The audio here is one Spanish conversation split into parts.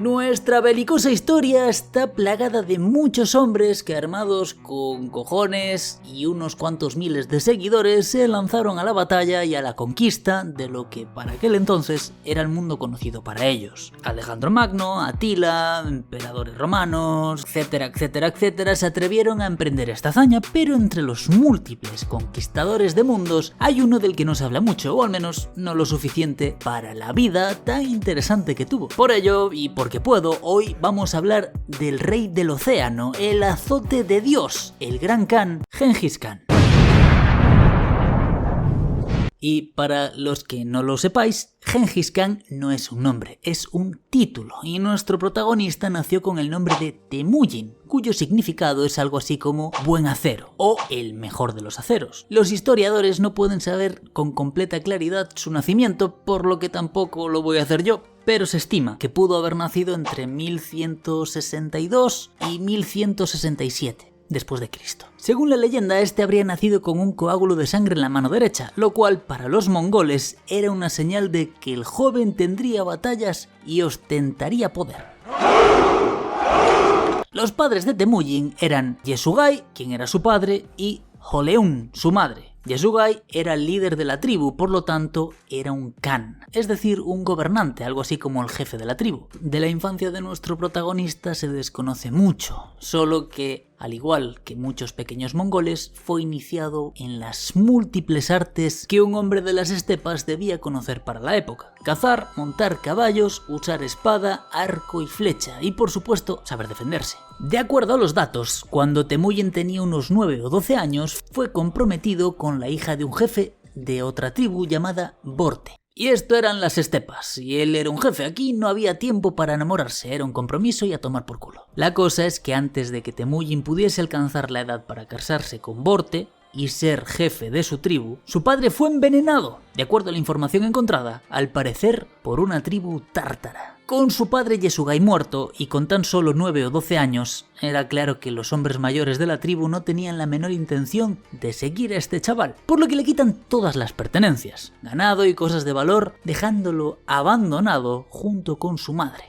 Nuestra belicosa historia está plagada de muchos hombres que, armados con cojones y unos cuantos miles de seguidores, se lanzaron a la batalla y a la conquista de lo que para aquel entonces era el mundo conocido para ellos. Alejandro Magno, Atila, emperadores romanos, etcétera, etcétera, etcétera, se atrevieron a emprender esta hazaña, pero entre los múltiples conquistadores de mundos hay uno del que no se habla mucho, o al menos no lo suficiente para la vida tan interesante que tuvo. Por ello, y porque puedo, hoy vamos a hablar del rey del océano, el azote de Dios, el gran Khan, Gengis Khan. Y para los que no lo sepáis, Gengis Khan no es un nombre, es un título, y nuestro protagonista nació con el nombre de Temujin, cuyo significado es algo así como buen acero, o el mejor de los aceros. Los historiadores no pueden saber con completa claridad su nacimiento, por lo que tampoco lo voy a hacer yo, pero se estima que pudo haber nacido entre 1162 y 1167. Después de Cristo. Según la leyenda, este habría nacido con un coágulo de sangre en la mano derecha, lo cual para los mongoles era una señal de que el joven tendría batallas y ostentaría poder. Los padres de Temujin eran Yesugai, quien era su padre, y Joleun, su madre. Yesugai era el líder de la tribu, por lo tanto era un Khan, es decir, un gobernante, algo así como el jefe de la tribu. De la infancia de nuestro protagonista se desconoce mucho, solo que, al igual que muchos pequeños mongoles, fue iniciado en las múltiples artes que un hombre de las estepas debía conocer para la época. Cazar, montar caballos, usar espada, arco y flecha, y por supuesto, saber defenderse. De acuerdo a los datos, cuando Temujin tenía unos 9 o 12 años, fue comprometido con la hija de un jefe de otra tribu llamada Borte. Y esto eran las estepas, y él era un jefe, aquí no había tiempo para enamorarse, era un compromiso y a tomar por culo. La cosa es que antes de que Temujin pudiese alcanzar la edad para casarse con Borte y ser jefe de su tribu, su padre fue envenenado, de acuerdo a la información encontrada, al parecer por una tribu tártara. Con su padre Yesugai muerto y con tan solo 9 o 12 años, era claro que los hombres mayores de la tribu no tenían la menor intención de seguir a este chaval, por lo que le quitan todas las pertenencias, ganado y cosas de valor, dejándolo abandonado junto con su madre.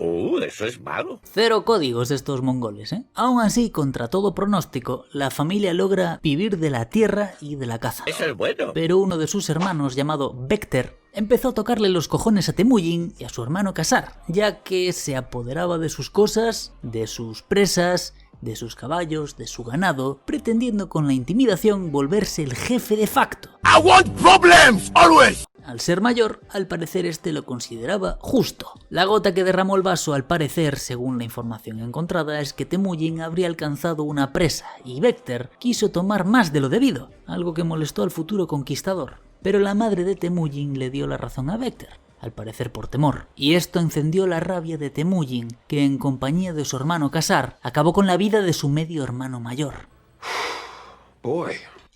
Eso es malo. Cero códigos estos mongoles, ¿eh? Aún así, contra todo pronóstico, la familia logra vivir de la tierra y de la caza. Eso es bueno. Pero uno de sus hermanos, llamado Bekter, empezó a tocarle los cojones a Temujin y a su hermano Kasar, ya que se apoderaba de sus cosas, de sus presas, de sus caballos, de su ganado, pretendiendo con la intimidación volverse el jefe de facto. I want problems, always. Al ser mayor, al parecer este lo consideraba justo. La gota que derramó el vaso, al parecer, según la información encontrada, es que Temujin habría alcanzado una presa y Bekter quiso tomar más de lo debido, algo que molestó al futuro conquistador. Pero la madre de Temujin le dio la razón a Bekter, al parecer por temor, y esto encendió la rabia de Temujin, que en compañía de su hermano Kasar, acabó con la vida de su medio hermano mayor.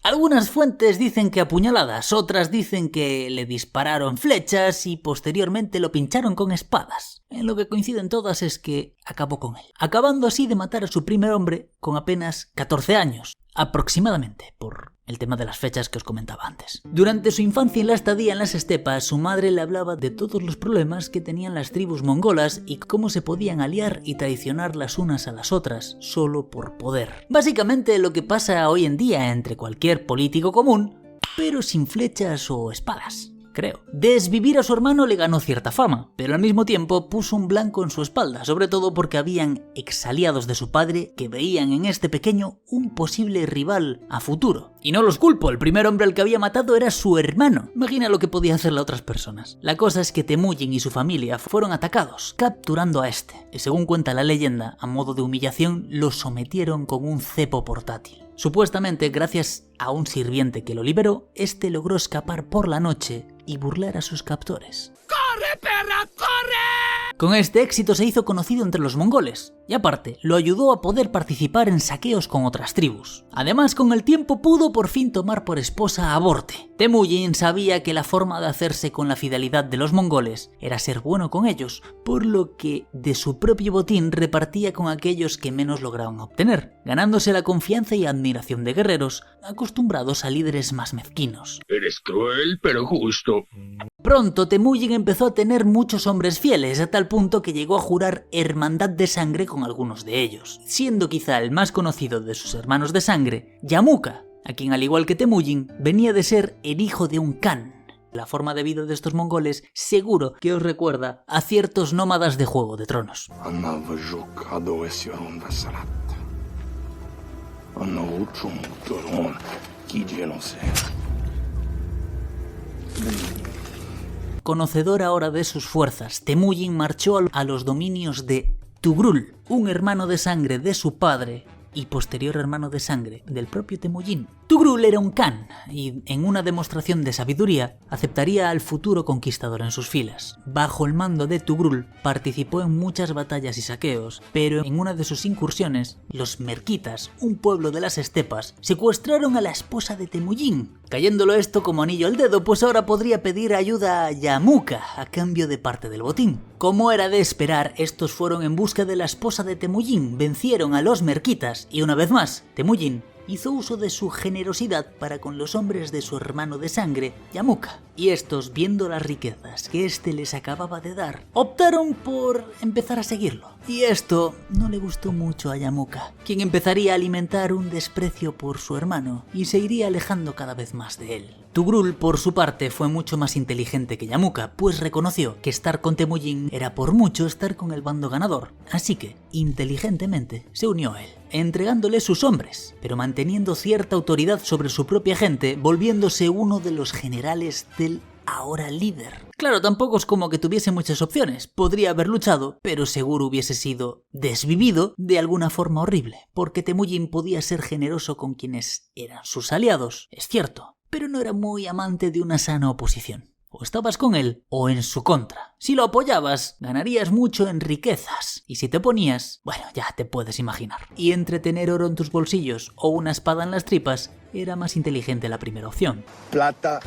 Algunas fuentes dicen que a puñaladas, otras dicen que le dispararon flechas y posteriormente lo pincharon con espadas. En lo que coinciden todas es que acabó con él, acabando así de matar a su primer hombre con apenas 14 años, aproximadamente, por el tema de las fechas que os comentaba antes. Durante su infancia y la estadía en las estepas, su madre le hablaba de todos los problemas que tenían las tribus mongolas y cómo se podían aliar y traicionar las unas a las otras solo por poder. Básicamente lo que pasa hoy en día entre cualquier político común, pero sin flechas o espadas. Creo. Desvivir a su hermano le ganó cierta fama, pero al mismo tiempo puso un blanco en su espalda, sobre todo porque habían exaliados de su padre que veían en este pequeño un posible rival a futuro. Y no los culpo, el primer hombre al que había matado era su hermano. Imagina lo que podía hacerle a otras personas. La cosa es que Temujin y su familia fueron atacados, capturando a este. Y según cuenta la leyenda, a modo de humillación, lo sometieron con un cepo portátil. Supuestamente, gracias a un sirviente que lo liberó, este logró escapar por la noche y burlar a sus captores. ¡Corre, perra, corre! Con este éxito se hizo conocido entre los mongoles, y aparte, lo ayudó a poder participar en saqueos con otras tribus. Además, con el tiempo pudo por fin tomar por esposa a Borte, Temujin sabía que la forma de hacerse con la fidelidad de los mongoles era ser bueno con ellos, por lo que de su propio botín repartía con aquellos que menos lograban obtener, ganándose la confianza y admiración de guerreros acostumbrados a líderes más mezquinos. Eres cruel, pero justo. Pronto Temujin empezó a tener muchos hombres fieles, a tal punto que llegó a jurar hermandad de sangre con algunos de ellos, siendo quizá el más conocido de sus hermanos de sangre, Yamuka, a quien al igual que Temujin venía de ser el hijo de un Khan. La forma de vida de estos mongoles seguro que os recuerda a ciertos nómadas de Juego de Tronos. Conocedor ahora de sus fuerzas, Temujin marchó a los dominios de Tugrul, un hermano de sangre de su padre y posterior hermano de sangre del propio Temujin. Tugrul era un Khan y en una demostración de sabiduría aceptaría al futuro conquistador en sus filas. Bajo el mando de Tugrul participó en muchas batallas y saqueos, pero en una de sus incursiones, los merquitas, un pueblo de las estepas, secuestraron a la esposa de Temujin. Cayéndolo esto como anillo al dedo, pues ahora podría pedir ayuda a Yamuka a cambio de parte del botín. Como era de esperar, estos fueron en busca de la esposa de Temujin, vencieron a los merquitas y una vez más, Temujin hizo uso de su generosidad para con los hombres de su hermano de sangre, Yamuka. Y estos, viendo las riquezas que éste les acababa de dar, optaron por empezar a seguirlo. Y esto no le gustó mucho a Yamuka, quien empezaría a alimentar un desprecio por su hermano y se iría alejando cada vez más de él. Tugrul, por su parte, fue mucho más inteligente que Yamuka, pues reconoció que estar con Temujin era por mucho estar con el bando ganador, así que, inteligentemente, se unió a él, entregándole sus hombres, pero manteniendo cierta autoridad sobre su propia gente, volviéndose uno de los generales del ahora líder. Claro, tampoco es como que tuviese muchas opciones, podría haber luchado, pero seguro hubiese sido desvivido de alguna forma horrible, porque Temujin podía ser generoso con quienes eran sus aliados, es cierto, pero no era muy amante de una sana oposición. O estabas con él o en su contra. Si lo apoyabas, ganarías mucho en riquezas. Y si te oponías, bueno, ya te puedes imaginar. Y entre tener oro en tus bolsillos o una espada en las tripas, era más inteligente la primera opción. Plata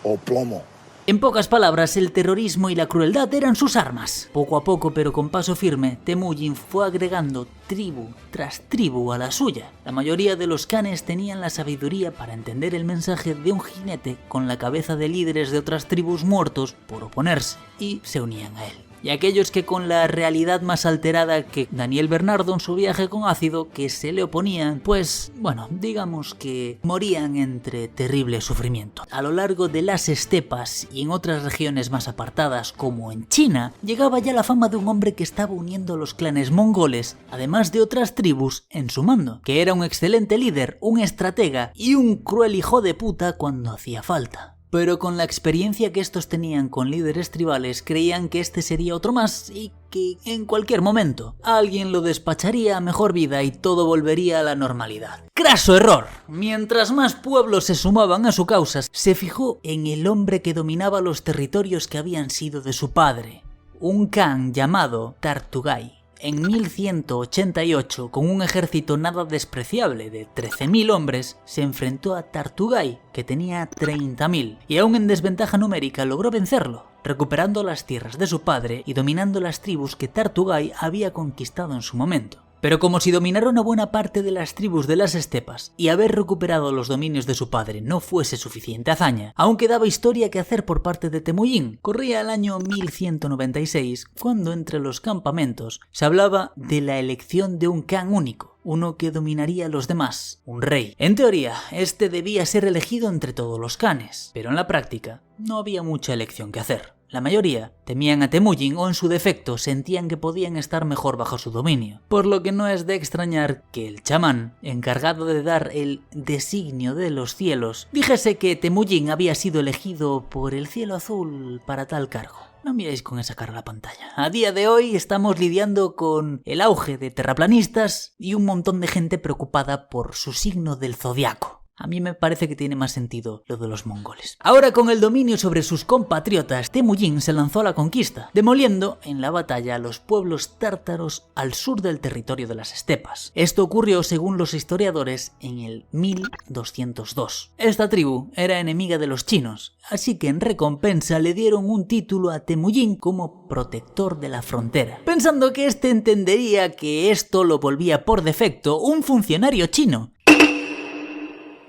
o plomo. En pocas palabras, el terrorismo y la crueldad eran sus armas. Poco a poco, pero con paso firme, Temujin fue agregando tribu tras tribu a la suya. La mayoría de los Khanes tenían la sabiduría para entender el mensaje de un jinete con la cabeza de líderes de otras tribus muertos por oponerse, y se unían a él. Y aquellos que con la realidad más alterada que Daniel Bernardo en su viaje con ácido, que se le oponían, pues, bueno, digamos que morían entre terrible sufrimiento. A lo largo de las estepas y en otras regiones más apartadas, como en China, llegaba ya la fama de un hombre que estaba uniendo a los clanes mongoles, además de otras tribus, en su mando, que era un excelente líder, un estratega y un cruel hijo de puta cuando hacía falta. Pero con la experiencia que estos tenían con líderes tribales, creían que este sería otro más y que en cualquier momento alguien lo despacharía a mejor vida y todo volvería a la normalidad. ¡Craso error! Mientras más pueblos se sumaban a su causa, se fijó en el hombre que dominaba los territorios que habían sido de su padre, un Khan llamado Tartugai. En 1188, con un ejército nada despreciable de 13.000 hombres, se enfrentó a Tartugai, que tenía 30.000, y aún en desventaja numérica logró vencerlo, recuperando las tierras de su padre y dominando las tribus que Tartugai había conquistado en su momento. Pero como si dominar una buena parte de las tribus de las estepas y haber recuperado los dominios de su padre no fuese suficiente hazaña, aún quedaba historia que hacer por parte de Temujin. Corría el año 1196, cuando entre los campamentos se hablaba de la elección de un Khan único, uno que dominaría a los demás, un rey. En teoría, este debía ser elegido entre todos los Khanes, pero en la práctica no había mucha elección que hacer. La mayoría temían a Temujin o en su defecto sentían que podían estar mejor bajo su dominio, por lo que no es de extrañar que el chamán, encargado de dar el designio de los cielos, dijese que Temujin había sido elegido por el cielo azul para tal cargo. No miréis con esa cara la pantalla. A día de hoy estamos lidiando con el auge de terraplanistas y un montón de gente preocupada por su signo del zodiaco. A mí me parece que tiene más sentido lo de los mongoles. Ahora, con el dominio sobre sus compatriotas, Temujin se lanzó a la conquista, demoliendo en la batalla a los pueblos tártaros al sur del territorio de las estepas. Esto ocurrió, según los historiadores, en el 1202. Esta tribu era enemiga de los chinos, así que en recompensa le dieron un título a Temujin como protector de la frontera, pensando que este entendería que esto lo volvía por defecto un funcionario chino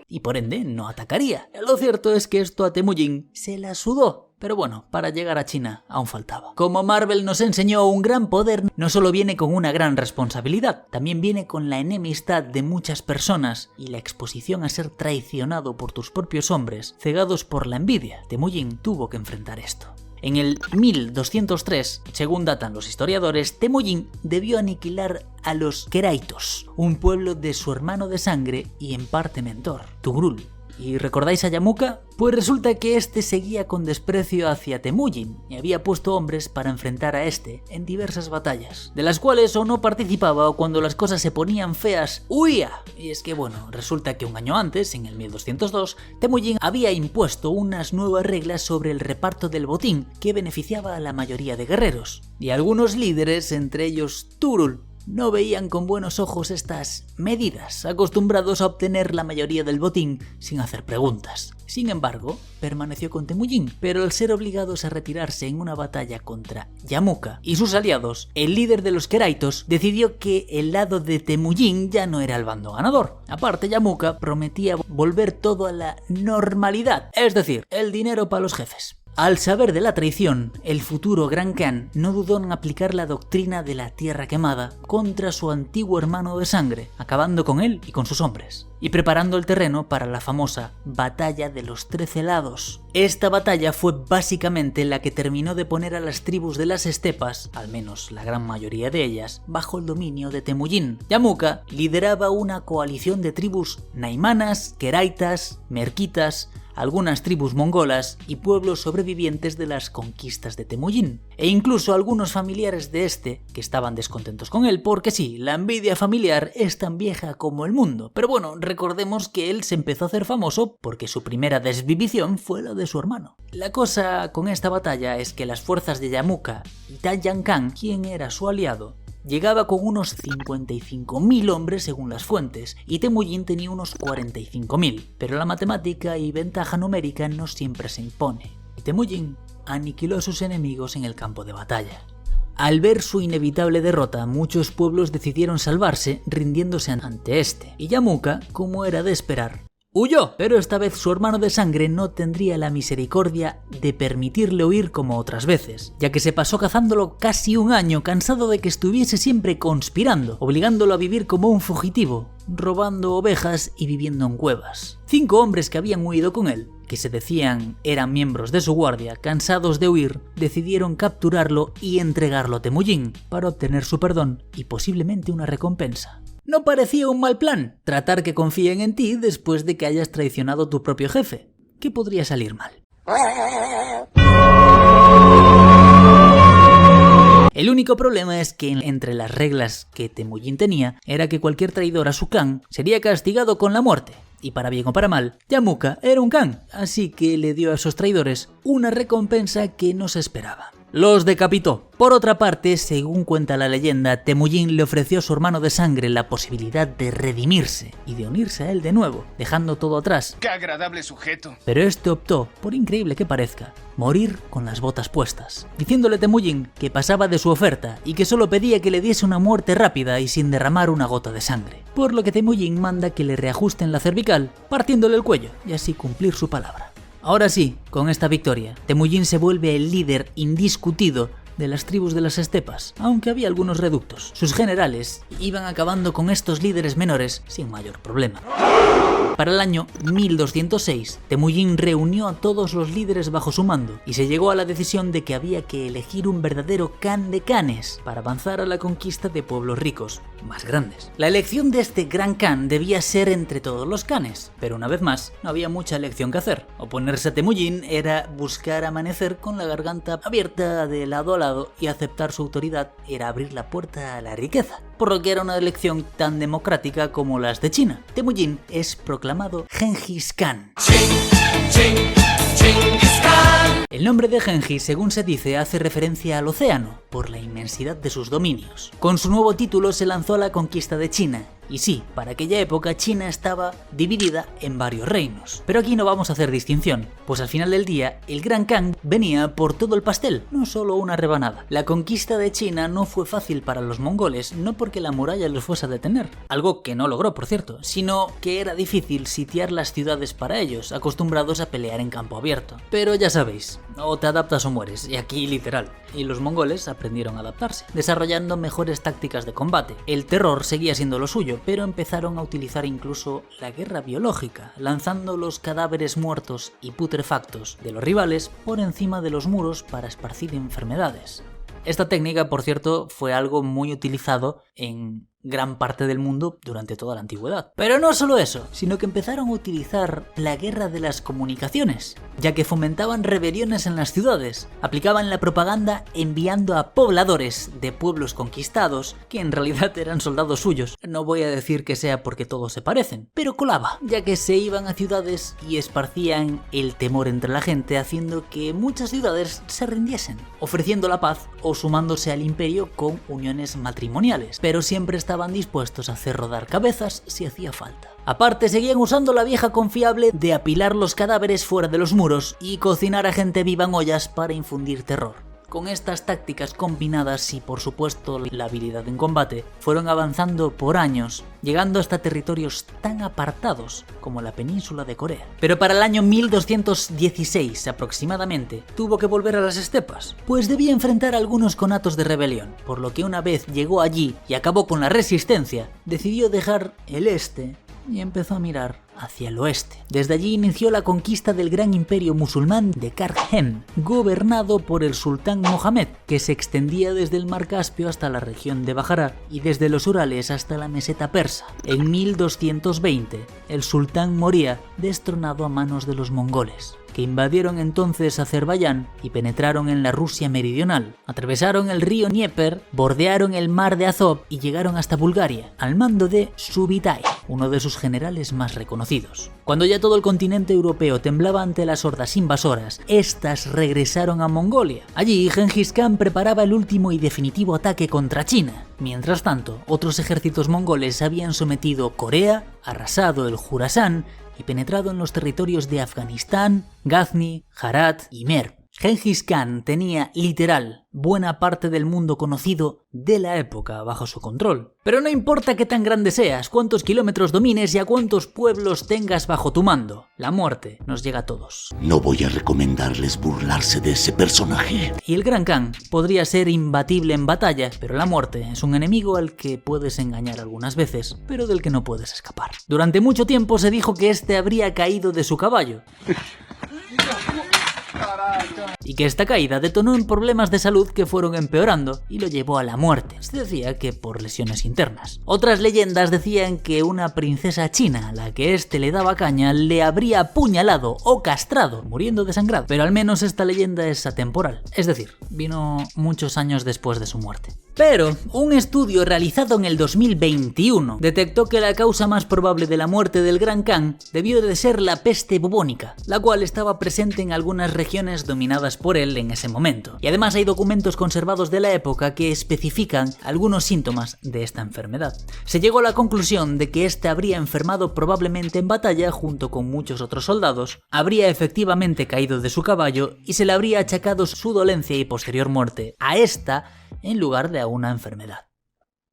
y por ende no atacaría. Lo cierto es que esto a Temujin se la sudó. Pero bueno, para llegar a China aún faltaba. Como Marvel nos enseñó, un gran poder no solo viene con una gran responsabilidad, también viene con la enemistad de muchas personas y la exposición a ser traicionado por tus propios hombres, cegados por la envidia. Temujin tuvo que enfrentar esto. En el 1203, según datan los historiadores, Temujin debió aniquilar a los Keraitos, un pueblo de su hermano de sangre y en parte mentor, Tugrul. ¿Y recordáis a Yamuka? Pues resulta que este seguía con desprecio hacia Temujin y había puesto hombres para enfrentar a este en diversas batallas, de las cuales o no participaba o cuando las cosas se ponían feas, huía. Y es que bueno, resulta que un año antes, en el 1202, Temujin había impuesto unas nuevas reglas sobre el reparto del botín que beneficiaba a la mayoría de guerreros. Y algunos líderes, entre ellos Tugrul, no veían con buenos ojos estas medidas, acostumbrados a obtener la mayoría del botín sin hacer preguntas. Sin embargo, permaneció con Temujin, pero al ser obligados a retirarse en una batalla contra Yamuka y sus aliados, el líder de los Keraitos decidió que el lado de Temujin ya no era el bando ganador. Aparte, Yamuka prometía volver todo a la normalidad, es decir, el dinero para los jefes. Al saber de la traición, el futuro Gran Khan no dudó en aplicar la doctrina de la tierra quemada contra su antiguo hermano de sangre, acabando con él y con sus hombres, y preparando el terreno para la famosa Batalla de los 13 Lados. Esta batalla fue básicamente la que terminó de poner a las tribus de las estepas, al menos la gran mayoría de ellas, bajo el dominio de Temujin. Yamuka lideraba una coalición de tribus naimanas, keraitas, merquitas, algunas tribus mongolas y pueblos sobrevivientes de las conquistas de Temujin, e incluso algunos familiares de este que estaban descontentos con él, porque sí, la envidia familiar es tan vieja como el mundo, pero bueno, recordemos que él se empezó a hacer famoso porque su primera desvivición fue la de su hermano. La cosa con esta batalla es que las fuerzas de Yamuka y Tanyang Khan, quien era su aliado, llegaba con unos 55.000 hombres según las fuentes, y Temujin tenía unos 45.000, pero la matemática y ventaja numérica no siempre se impone. Temujin aniquiló a sus enemigos en el campo de batalla. Al ver su inevitable derrota, muchos pueblos decidieron salvarse rindiéndose ante este, y Yamuka, como era de esperar, huyó, pero esta vez su hermano de sangre no tendría la misericordia de permitirle huir como otras veces, ya que se pasó cazándolo casi un año, cansado de que estuviese siempre conspirando, obligándolo a vivir como un fugitivo, robando ovejas y viviendo en cuevas. 5 hombres que habían huido con él, que se decían eran miembros de su guardia, cansados de huir, decidieron capturarlo y entregarlo a Temujin para obtener su perdón y posiblemente una recompensa. No parecía un mal plan, tratar que confíen en ti después de que hayas traicionado a tu propio jefe. ¿Qué podría salir mal? El único problema es que entre las reglas que Temujin tenía era que cualquier traidor a su clan sería castigado con la muerte. Y para bien o para mal, Yamuka era un khan, así que le dio a esos traidores una recompensa que no se esperaba. Los decapitó. Por otra parte, según cuenta la leyenda, Temujin le ofreció a su hermano de sangre la posibilidad de redimirse y de unirse a él de nuevo, dejando todo atrás. ¡Qué agradable sujeto! Pero este optó, por increíble que parezca, morir con las botas puestas, diciéndole a Temujin que pasaba de su oferta y que solo pedía que le diese una muerte rápida y sin derramar una gota de sangre. Por lo que Temujin manda que le reajusten la cervical, partiéndole el cuello, y así cumplir su palabra. Ahora sí, con esta victoria, Temujin se vuelve el líder indiscutido de las tribus de las estepas, aunque había algunos reductos. Sus generales iban acabando con estos líderes menores sin mayor problema. Para el año 1206, Temujin reunió a todos los líderes bajo su mando y se llegó a la decisión de que había que elegir un verdadero khan de khanes para avanzar a la conquista de pueblos ricos más grandes. La elección de este gran khan debía ser entre todos los khanes, pero una vez más, no había mucha elección que hacer. Oponerse a Temujin era buscar amanecer con la garganta abierta de lado a lado lado y aceptar su autoridad era abrir la puerta a la riqueza, por lo que era una elección tan democrática como las de China. Temujin es proclamado Genghis Khan. El nombre de Genghis, según se dice, hace referencia al océano, por la inmensidad de sus dominios. Con su nuevo título se lanzó a la conquista de China. Y sí, para aquella época China estaba dividida en varios reinos. Pero aquí no vamos a hacer distinción, pues al final del día el Gran Khan venía por todo el pastel, no solo una rebanada. La conquista de China no fue fácil para los mongoles, no porque la muralla los fuese a detener, algo que no logró por cierto, sino que era difícil sitiar las ciudades para ellos, acostumbrados a pelear en campo abierto. Pero ya sabéis, o te adaptas o mueres, y aquí literal. Y los mongoles aprendieron a adaptarse, desarrollando mejores tácticas de combate. El terror seguía siendo lo suyo, pero empezaron a utilizar incluso la guerra biológica, lanzando los cadáveres muertos y putrefactos de los rivales por encima de los muros para esparcir enfermedades. Esta técnica, por cierto, fue algo muy utilizado en gran parte del mundo durante toda la antigüedad. Pero no solo eso, sino que empezaron a utilizar la guerra de las comunicaciones, ya que fomentaban rebeliones en las ciudades, aplicaban la propaganda enviando a pobladores de pueblos conquistados, que en realidad eran soldados suyos. No voy a decir que sea porque todos se parecen, pero colaba, ya que se iban a ciudades y esparcían el temor entre la gente, haciendo que muchas ciudades se rindiesen, ofreciendo la paz o sumándose al imperio con uniones matrimoniales, pero siempre estaban dispuestos a hacer rodar cabezas si hacía falta. Aparte, seguían usando la vieja confiable de apilar los cadáveres fuera de los muros y cocinar a gente viva en ollas para infundir terror. Con estas tácticas combinadas y por supuesto la habilidad en combate, fueron avanzando por años, llegando hasta territorios tan apartados como la península de Corea. Pero para el año 1216 aproximadamente, tuvo que volver a las estepas, pues debía enfrentar algunos conatos de rebelión, por lo que una vez llegó allí y acabó con la resistencia, decidió dejar el este y empezó a mirar hacia el oeste. Desde allí inició la conquista del gran imperio musulmán de Kargen, gobernado por el sultán Mohammed, que se extendía desde el mar Caspio hasta la región de Bajara y desde los Urales hasta la meseta persa. En 1220, el sultán moría destronado a manos de los mongoles, que invadieron entonces Azerbaiyán y penetraron en la Rusia meridional. Atravesaron el río Dnieper, bordearon el mar de Azov y llegaron hasta Bulgaria, al mando de Subutai, uno de sus generales más reconocidos. Cuando ya todo el continente europeo temblaba ante las hordas invasoras, estas regresaron a Mongolia. Allí, Genghis Khan preparaba el último y definitivo ataque contra China. Mientras tanto, otros ejércitos mongoles habían sometido Corea, arrasado el Jurasán y penetrado en los territorios de Afganistán, Ghazni, Herat y Merv. Genghis Khan tenía, literal, buena parte del mundo conocido de la época bajo su control. Pero no importa qué tan grande seas, cuántos kilómetros domines y a cuántos pueblos tengas bajo tu mando, la muerte nos llega a todos. No voy a recomendarles burlarse de ese personaje. Y el Gran Khan podría ser imbatible en batalla, pero la muerte es un enemigo al que puedes engañar algunas veces, pero del que no puedes escapar. Durante mucho tiempo se dijo que este habría caído de su caballo y que esta caída detonó en problemas de salud que fueron empeorando y lo llevó a la muerte. Se decía que por lesiones internas. Otras leyendas decían que una princesa china a la que este le daba caña le habría apuñalado o castrado, muriendo desangrado. Pero al menos esta leyenda es atemporal, es decir, vino muchos años después de su muerte. Pero un estudio realizado en el 2021 detectó que la causa más probable de la muerte del Gran Khan debió de ser la peste bubónica, la cual estaba presente en algunas regiones dominadas por él en ese momento. Y además hay documentos conservados de la época que especifican algunos síntomas de esta enfermedad. Se llegó a la conclusión de que este habría enfermado probablemente en batalla junto con muchos otros soldados, habría efectivamente caído de su caballo y se le habría achacado su dolencia y posterior muerte a esta en lugar de a una enfermedad.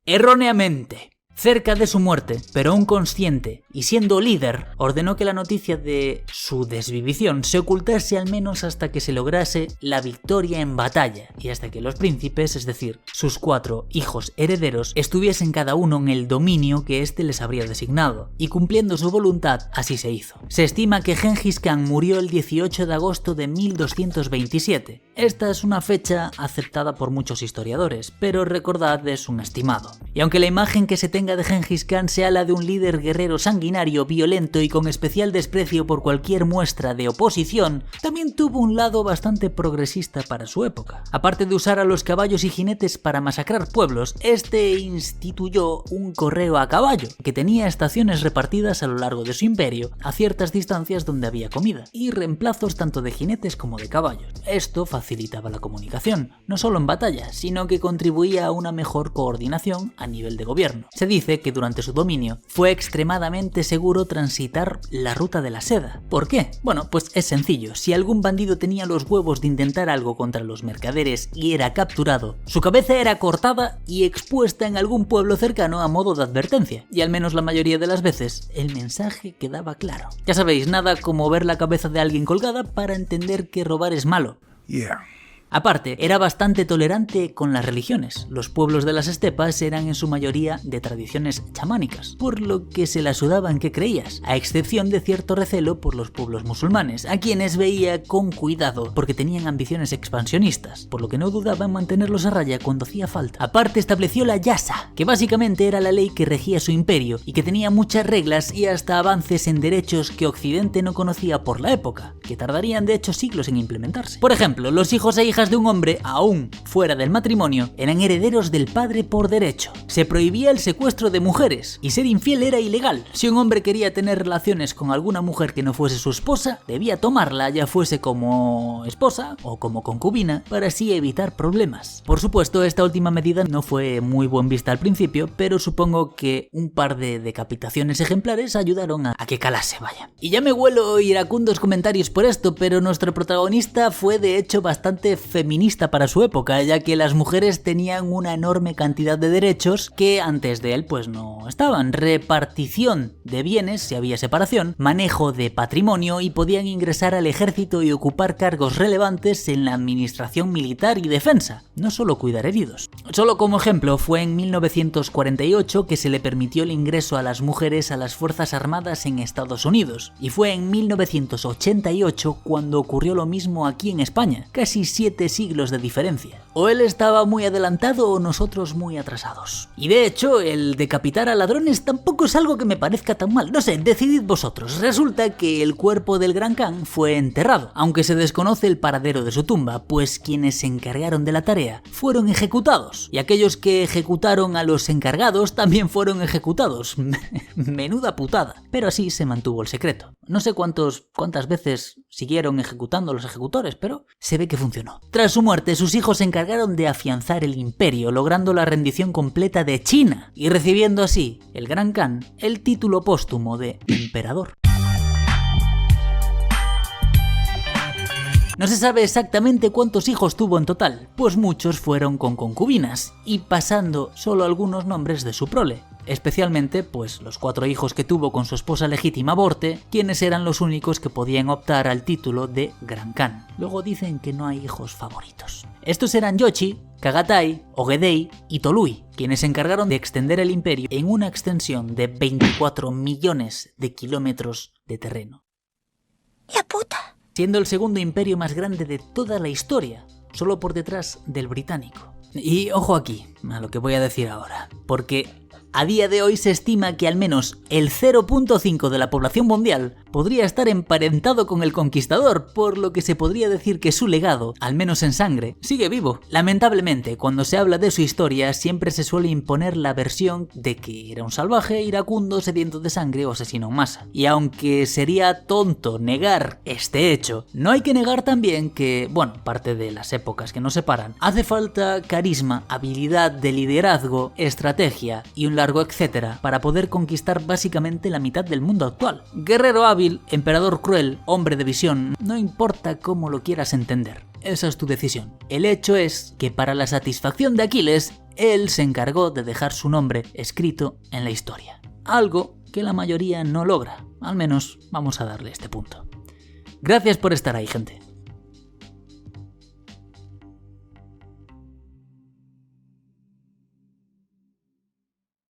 Erróneamente. Cerca de su muerte, pero aún consciente y siendo líder, ordenó que la noticia de su desvivición se ocultase al menos hasta que se lograse la victoria en batalla y hasta que los príncipes, es decir, sus 4 hijos herederos, estuviesen cada uno en el dominio que éste les habría designado, y cumpliendo su voluntad, así se hizo. Se estima que Genghis Khan murió el 18 de agosto de 1227. Esta es una fecha aceptada por muchos historiadores, pero recordad, es un estimado. Y aunque la imagen que se tenga tenga de Gengis Khan sea la de un líder guerrero sanguinario, violento y con especial desprecio por cualquier muestra de oposición, también tuvo un lado bastante progresista para su época. Aparte de usar a los caballos y jinetes para masacrar pueblos, este instituyó un correo a caballo, que tenía estaciones repartidas a lo largo de su imperio, a ciertas distancias donde había comida, y reemplazos tanto de jinetes como de caballos. Esto facilitaba la comunicación, no solo en batalla, sino que contribuía a una mejor coordinación a nivel de gobierno. Se dice que durante su dominio fue extremadamente seguro transitar la ruta de la seda. ¿Por qué? Bueno, pues es sencillo. Si algún bandido tenía los huevos de intentar algo contra los mercaderes y era capturado, su cabeza era cortada y expuesta en algún pueblo cercano a modo de advertencia. Y al menos la mayoría de las veces, el mensaje quedaba claro. Ya sabéis, nada como ver la cabeza de alguien colgada para entender que robar es malo. Aparte, era bastante tolerante con las religiones. Los pueblos de las estepas eran en su mayoría de tradiciones chamánicas, por lo que se la sudaba en qué creías, a excepción de cierto recelo por los pueblos musulmanes, a quienes veía con cuidado porque tenían ambiciones expansionistas, por lo que no dudaba en mantenerlos a raya cuando hacía falta. Aparte, estableció la Yasa, que básicamente era la ley que regía su imperio y que tenía muchas reglas y hasta avances en derechos que Occidente no conocía por la época, que tardarían de hecho siglos en implementarse. Por ejemplo, los hijos e hijas de un hombre, aún fuera del matrimonio, eran herederos del padre por derecho. Se prohibía el secuestro de mujeres y ser infiel era ilegal. Si un hombre quería tener relaciones con alguna mujer que no fuese su esposa, debía tomarla, ya fuese como esposa o como concubina, para así evitar problemas. Por supuesto, esta última medida no fue muy buen vista al principio, pero supongo que un par de decapitaciones ejemplares ayudaron a que calase, vaya. Y ya me huelo iracundos comentarios por esto, pero nuestro protagonista fue de hecho bastante feminista para su época, ya que las mujeres tenían una enorme cantidad de derechos que antes de él pues no estaban. Repartición de bienes, si había separación, manejo de patrimonio y podían ingresar al ejército y ocupar cargos relevantes en la administración militar y defensa, no solo cuidar heridos. Solo como ejemplo, fue en 1948 que se le permitió el ingreso a las mujeres a las Fuerzas Armadas en Estados Unidos, y fue en 1988 cuando ocurrió lo mismo aquí en España, casi 7 siglos de diferencia. O él estaba muy adelantado o nosotros muy atrasados. Y de hecho, el decapitar a ladrones tampoco es algo que me parezca tan mal. No sé, decidid vosotros. Resulta que el cuerpo del Gran Khan fue enterrado, aunque se desconoce el paradero de su tumba, pues quienes se encargaron de la tarea fueron ejecutados. Y aquellos que ejecutaron a los encargados también fueron ejecutados. Menuda putada. Pero así se mantuvo el secreto. No sé cuántas veces siguieron ejecutando a los ejecutores, pero se ve que funcionó. Tras su muerte, sus hijos se encargaron de afianzar el imperio, logrando la rendición completa de China y recibiendo así el Gran Khan el título póstumo de emperador. No se sabe exactamente cuántos hijos tuvo en total, pues muchos fueron con concubinas y pasando solo algunos nombres de su prole. Especialmente, pues, los 4 hijos que tuvo con su esposa legítima Borte, quienes eran los únicos que podían optar al título de Gran Khan. Luego dicen que no hay hijos favoritos. Estos eran Yoshi, Chagatai, Ogedei y Tolui, quienes se encargaron de extender el imperio en una extensión de 24 millones de kilómetros de terreno. ¡La puta! Siendo el segundo imperio más grande de toda la historia, solo por detrás del británico. Y ojo aquí, a lo que voy a decir ahora, porque a día de hoy se estima que al menos el 0.5 de la población mundial podría estar emparentado con el conquistador, por lo que se podría decir que su legado, al menos en sangre, sigue vivo. Lamentablemente, cuando se habla de su historia, siempre se suele imponer la versión de que era un salvaje, iracundo, sediento de sangre o asesino en masa. Y aunque sería tonto negar este hecho, no hay que negar también que, bueno, parte de las épocas que nos separan, hace falta carisma, habilidad de liderazgo, estrategia y un largo etcétera para poder conquistar básicamente la mitad del mundo actual. Guerrero hábil, emperador cruel, hombre de visión, no importa cómo lo quieras entender. Esa es tu decisión. El hecho es que para la satisfacción de Aquiles, él se encargó de dejar su nombre escrito en la historia. Algo que la mayoría no logra. Al menos vamos a darle este punto. Gracias por estar ahí, gente.